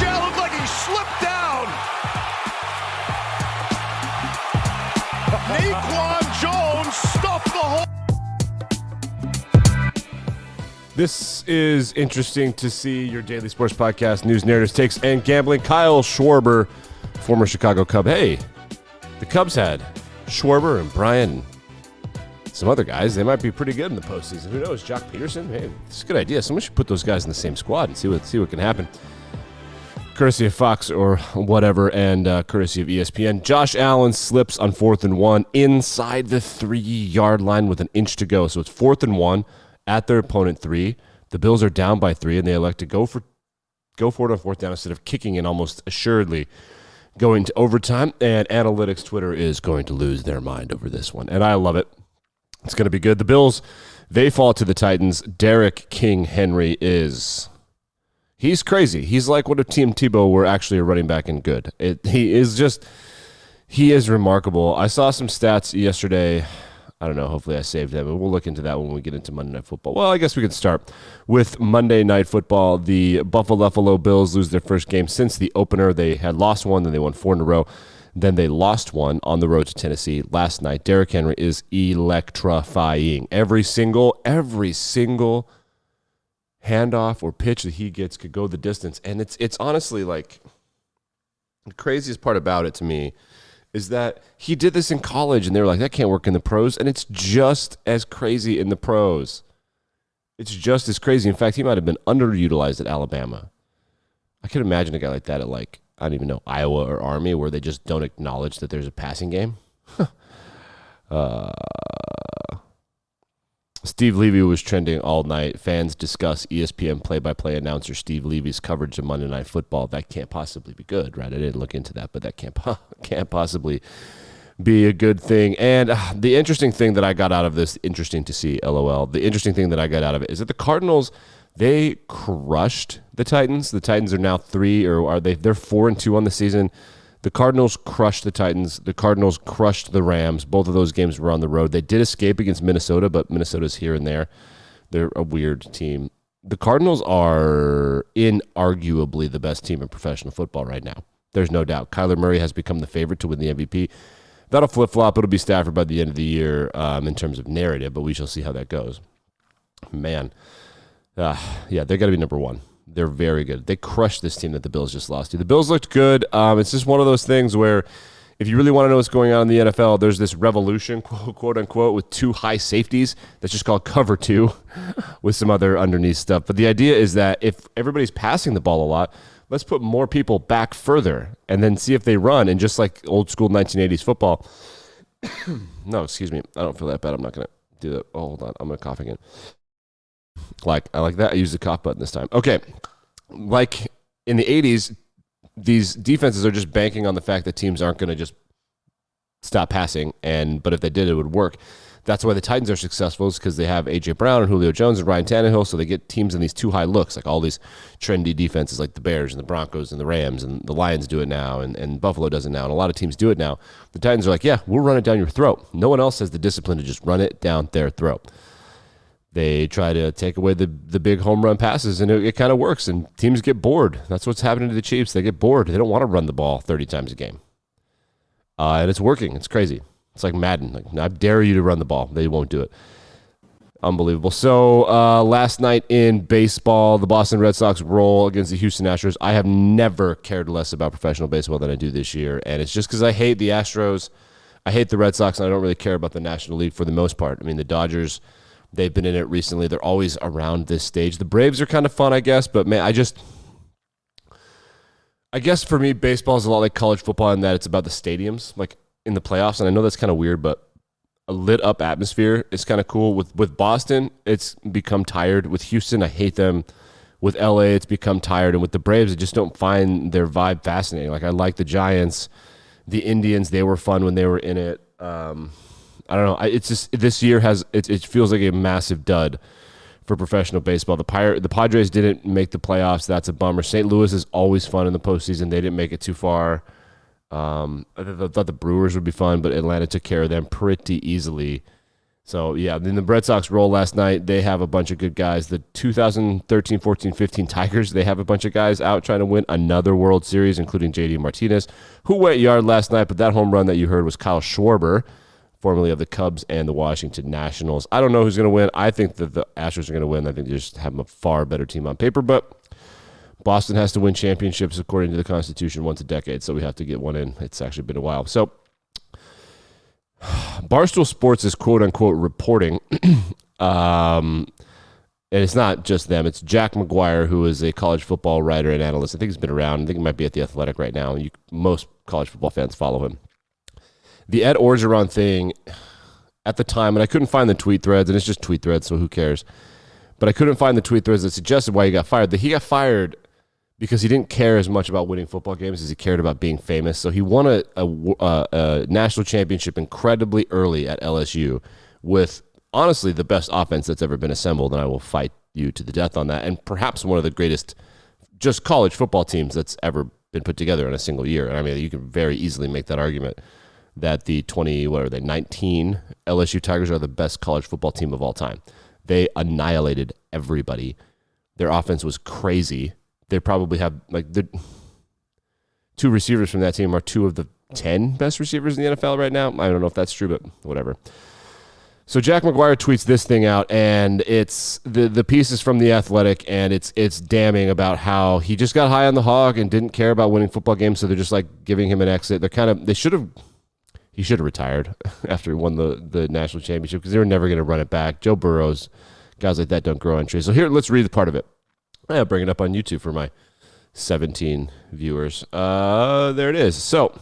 shot looked like he slipped down. Naquan Jones stuffed the hole. This is interesting to see. Your daily sports podcast, news, narratives, takes, and gambling. Kyle Schwarber, former Chicago Cub. Hey, the Cubs had Schwarber and Bryant and some other guys. They might be pretty good in the postseason. Who knows? Jock Peterson? Hey, it's a good idea. Someone should put those guys in the same squad and see what can happen. Courtesy of Fox or whatever, and courtesy of ESPN. Josh Allen slips on 4th and 1 inside the 3-yard line with an inch to go. So it's 4th and 1 at their opponent 3. The Bills are down by 3, and they elect to go for it on 4th down instead of kicking and almost assuredly going to overtime. And analytics Twitter is going to lose their mind over this one, and I love it. It's going to be good. The Bills, they fall to the Titans. Derrick King Henry he's crazy. He's like what if Team Tebow were actually a running back and good. He is remarkable. I saw some stats yesterday. I don't know. Hopefully I saved them. And we'll look into that when we get into Monday Night Football. Well, I guess we could start with Monday Night Football. The Buffalo Bills lose their first game since the opener. They had lost one, then they won 4 in a row. Then they lost one on the road to Tennessee last night. Derrick Henry is electrifying. Every single handoff or pitch that he gets could go the distance. And it's honestly like the craziest part about it to me is that he did this in college, and they were like, that can't work in the pros, and it's just as crazy in the pros. It's just as crazy. In fact, he might have been underutilized at Alabama. I could imagine a guy like that at, like, I don't even know, Iowa or Army, where they just don't acknowledge that there's a passing game. Steve Levy was trending all night. Fans discuss ESPN play-by-play announcer Steve Levy's coverage of Monday Night Football. That can't possibly be good, right? I didn't look into that, but that can't possibly be a good thing. And the interesting thing that I got out of this, interesting to see, LOL, the interesting thing that I got out of it is that the Cardinals, they crushed the Titans. The Titans are now 3, or are they? They're 4-2 on the season. The Cardinals crushed the Titans. The Cardinals crushed the Rams. Both of those games were on the road. They did escape against Minnesota, but Minnesota's here and there. They're a weird team. The Cardinals are inarguably the best team in professional football right now. There's no doubt. Kyler Murray has become the favorite to win the MVP. That'll flip-flop. It'll be Stafford by the end of the year in terms of narrative, but we shall see how that goes. Man. Yeah, they got to be number 1. They're very good. They crushed this team that the Bills just lost to. The Bills looked good. It's just one of those things where if you really want to know what's going on in the NFL, there's this revolution, quote unquote, with 2 high safeties that's just called cover 2 with some other underneath stuff. But the idea is that if everybody's passing the ball a lot, let's put more people back further and then see if they run. And just like old school 1980s football. No, excuse me. I don't feel that bad. I'm not going to do that. Oh, hold on. I'm going to cough again. I like that. I used the cough button this time. Okay. Like in the 80s, these defenses are just banking on the fact that teams aren't going to just stop passing, but if they did, it would work. That's why the Titans are successful, is because they have A.J. Brown and Julio Jones and Ryan Tannehill, so they get teams in these 2 high looks, like all these trendy defenses like the Bears and the Broncos and the Rams, and the Lions do it now, and Buffalo does it now, and a lot of teams do it now. The Titans are like, yeah, we'll run it down your throat. No one else has the discipline to just run it down their throat. They try to take away the big home run passes, and it kind of works, and teams get bored. That's what's happening to the Chiefs. They get bored. They don't want to run the ball 30 times a game. And it's working. It's crazy. It's like Madden. Like, I dare you to run the ball. They won't do it. Unbelievable. So last night in baseball, the Boston Red Sox roll against the Houston Astros. I have never cared less about professional baseball than I do this year, and it's just because I hate the Astros. I hate the Red Sox, and I don't really care about the National League for the most part. I mean, the Dodgers, they've been in it recently. They're always around this stage. The Braves are kind of fun, I guess, but man, I guess for me, baseball is a lot like college football in that it's about the stadiums, like in the playoffs. And I know that's kind of weird, but a lit up atmosphere is kind of cool. With Boston, it's become tired. With Houston, I hate them. With LA, it's become tired. And with the Braves, I just don't find their vibe fascinating. Like, I like the Giants, the Indians. They were fun when they were in it. I don't know. It's just this year it feels like a massive dud for professional baseball. The Padres didn't make the playoffs. That's a bummer. St. Louis is always fun in the postseason. They didn't make it too far. I thought the Brewers would be fun, but Atlanta took care of them pretty easily. So, yeah, then the Red Sox roll last night. They have a bunch of good guys. The 2013, 14, 15 Tigers, they have a bunch of guys out trying to win another World Series, including J.D. Martinez, who went yard last night, but that home run that you heard was Kyle Schwarber, formerly of the Cubs and the Washington Nationals. I don't know who's going to win. I think that the Astros are going to win. I think they just have a far better team on paper, but Boston has to win championships according to the Constitution once a decade, so we have to get one in. It's actually been a while. So, Barstool Sports is quote-unquote reporting, and it's not just them. It's Jack McGuire, who is a college football writer and analyst. I think he's been around. I think he might be at The Athletic right now. Most college football fans follow him. The Ed Orgeron thing, at the time, and I couldn't find the tweet threads, and it's just tweet threads, so who cares? But I couldn't find the tweet threads that suggested why he got fired. That he got fired because he didn't care as much about winning football games as he cared about being famous. So he won a national championship incredibly early at LSU with, honestly, the best offense that's ever been assembled, and I will fight you to the death on that, and perhaps one of the greatest just college football teams that's ever been put together in a single year. And I mean, you can very easily make that argument that the 19 LSU Tigers are the best college football team of all time. They annihilated everybody. Their offense was crazy. They probably have, the two receivers from that team are two of the 10 best receivers in the NFL right now. I don't know if that's true, but whatever. So Jack McGuire tweets this thing out, and it's the piece is from The Athletic, and it's damning about how he just got high on the hog and didn't care about winning football games, so they're just giving him an exit. He should have retired after he won the national championship because they were never going to run it back. Joe Burrows, guys like that don't grow on trees. So here, let's read the part of it. I'll bring it up on YouTube for my 17 viewers. There it is. So,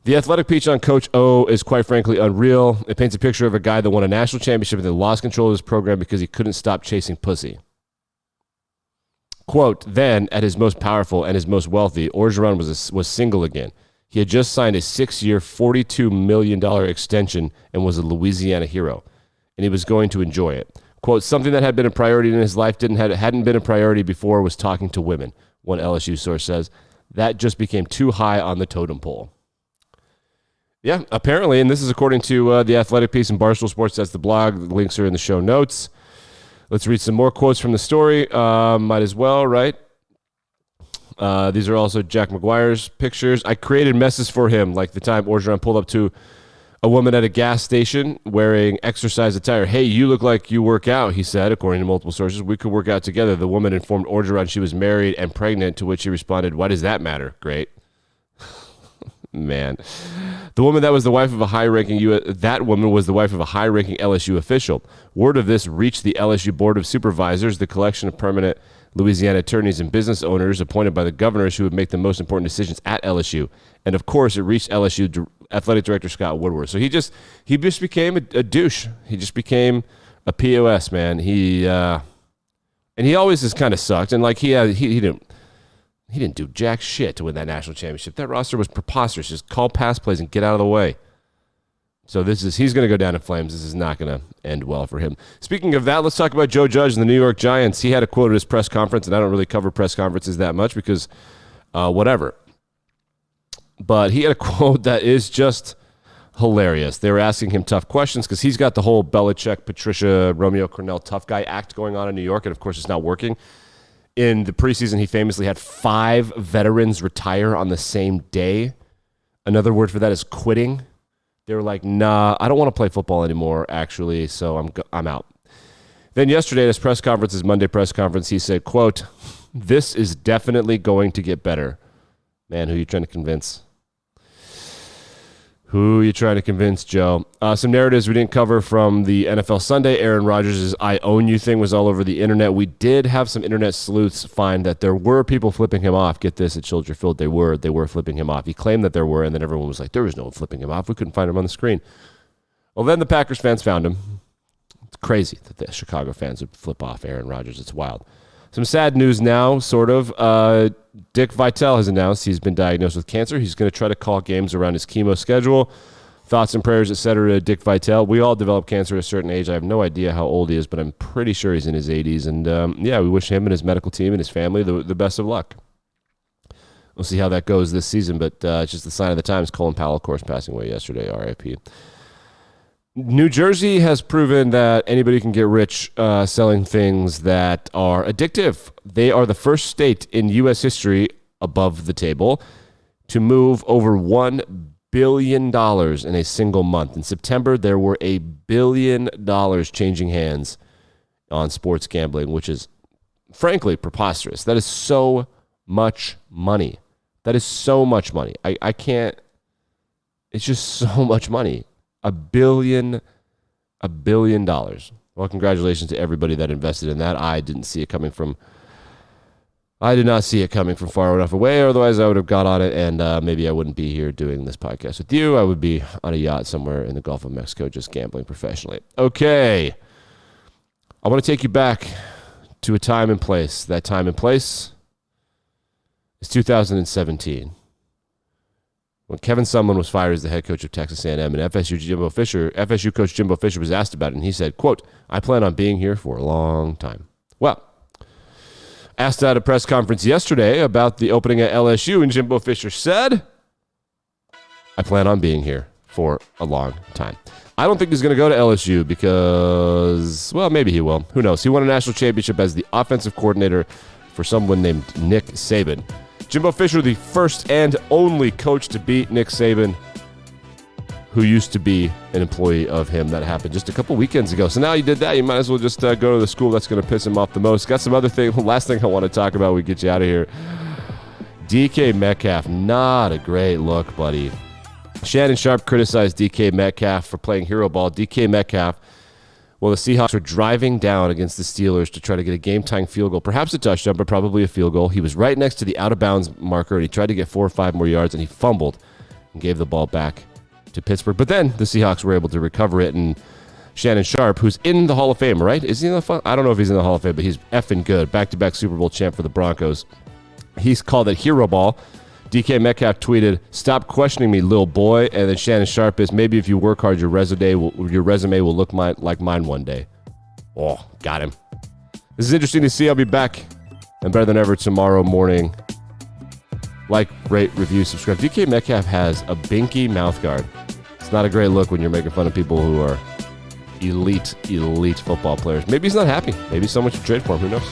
the Athletic piece on Coach O is quite frankly unreal. It paints a picture of a guy that won a national championship and then lost control of his program because he couldn't stop chasing pussy. Quote, then, at his most powerful and his most wealthy, Orgeron was single again. He had just signed a 6-year, $42 million extension and was a Louisiana hero, and he was going to enjoy it. Quote, something that had been a priority in his life hadn't been a priority before was talking to women, one LSU source says. That just became too high on the totem pole. Yeah, apparently, and this is according to the Athletic piece in Barstool Sports. That's the blog. The links are in the show notes. Let's read some more quotes from the story. Might as well, right? These are also Jack McGuire's pictures. I created messes for him, like the time Orgeron pulled up to a woman at a gas station wearing exercise attire. Hey, you look like you work out, he said, according to multiple sources. We could work out together. The woman informed Orgeron she was married and pregnant, to which he responded, why does that matter? Great. Man. The woman that was the wife of a high-ranking LSU official. Word of this reached the LSU Board of Supervisors, the collection of permanent Louisiana attorneys and business owners appointed by the governors who would make the most important decisions at LSU. And of course, it reached LSU athletic director Scott Woodward. So he just became a douche. He just became a POS, man. And he always has kind of sucked. And he didn't do jack shit to win that national championship. That roster was preposterous. Just call pass plays and get out of the way. So he's going to go down in flames. This is not going to end well for him. Speaking of that, let's talk about Joe Judge and the New York Giants. He had a quote at his press conference, and I don't really cover press conferences that much because whatever. But he had a quote that is just hilarious. They were asking him tough questions because he's got the whole Belichick, Patricia, Romeo Cornell tough guy act going on in New York, and of course it's not working. In the preseason, he famously had 5 veterans retire on the same day. Another word for that is quitting. They were like, nah, I don't want to play football anymore, actually, so I'm out. Then yesterday at his press conference, his Monday press conference, he said, quote, this is definitely going to get better. Man, who are you trying to convince? Who are you trying to convince, Joe? Some narratives we didn't cover from the NFL Sunday. Aaron Rodgers' I own you thing was all over the internet. We did have some internet sleuths find that there were people flipping him off. Get this, at Soldier Field, they were flipping him off. He claimed that there were, and then everyone was like, there was no one flipping him off. We couldn't find him on the screen. Well, then the Packers fans found him. It's crazy that the Chicago fans would flip off Aaron Rodgers. It's wild. Some sad news now, sort of. Dick Vitale has announced he's been diagnosed with cancer. He's going to try to call games around his chemo schedule. Thoughts and prayers, etc. to Dick Vitale. We all develop cancer at a certain age. I have no idea how old he is, but I'm pretty sure he's in his 80s. And, we wish him and his medical team and his family the best of luck. We'll see how that goes this season, but it's just the sign of the times. Colin Powell, of course, passing away yesterday, R.I.P. New Jersey has proven that anybody can get rich selling things that are addictive. They are the first state in U.S. history above the table to move over $1 billion in a single month. In September, there were $1 billion changing hands on sports gambling, which is frankly preposterous. That is so much money. That is so much money. I can't. It's just so much money. $1 billion. Well, congratulations to everybody that invested in that. I did not see it coming from far enough away. Otherwise, I would have got on it, and maybe I wouldn't be here doing this podcast with you. I would be on a yacht somewhere in the Gulf of Mexico just gambling professionally. Okay. I want to take you back to a time and place. That time and place is 2017. When Kevin Sumlin was fired as the head coach of Texas A&M, and FSU coach Jimbo Fisher was asked about it, and he said, quote, "I plan on being here for a long time." Well, asked at a press conference yesterday about the opening at LSU, and Jimbo Fisher said, "I plan on being here for a long time." I don't think he's going to go to LSU because, well, maybe he will. Who knows? He won a national championship as the offensive coordinator for someone named Nick Saban. Jimbo Fisher, the first and only coach to beat Nick Saban, who used to be an employee of him. That happened just a couple weekends ago. So now you did that, you might as well just go to the school that's going to piss him off the most. Got some other thing. Last thing I want to talk about, we get you out of here. DK Metcalf, not a great look, buddy. Shannon Sharp criticized DK Metcalf for playing hero ball. DK Metcalf, well, the Seahawks were driving down against the Steelers to try to get a game-tying field goal, perhaps a touchdown, but probably a field goal. He was right next to the out-of-bounds marker, and he tried to get 4 or 5 more yards, and he fumbled and gave the ball back to Pittsburgh. But then the Seahawks were able to recover it, and Shannon Sharp, who's in the Hall of Fame, right? Is he in the I don't know if he's in the Hall of Fame, but he's effing good. Back-to-back Super Bowl champ for the Broncos. He's called it hero ball. DK Metcalf tweeted, "Stop questioning me, little boy." And then Shannon Sharp is, "Maybe if you work hard, your resume will look like mine one day." Oh, got him. This is interesting to see. I'll be back and better than ever tomorrow morning. Like, rate, review, subscribe. DK Metcalf has a binky mouth guard. It's not a great look when you're making fun of people who are elite football players. Maybe he's not happy. Maybe someone should trade for him. Who knows?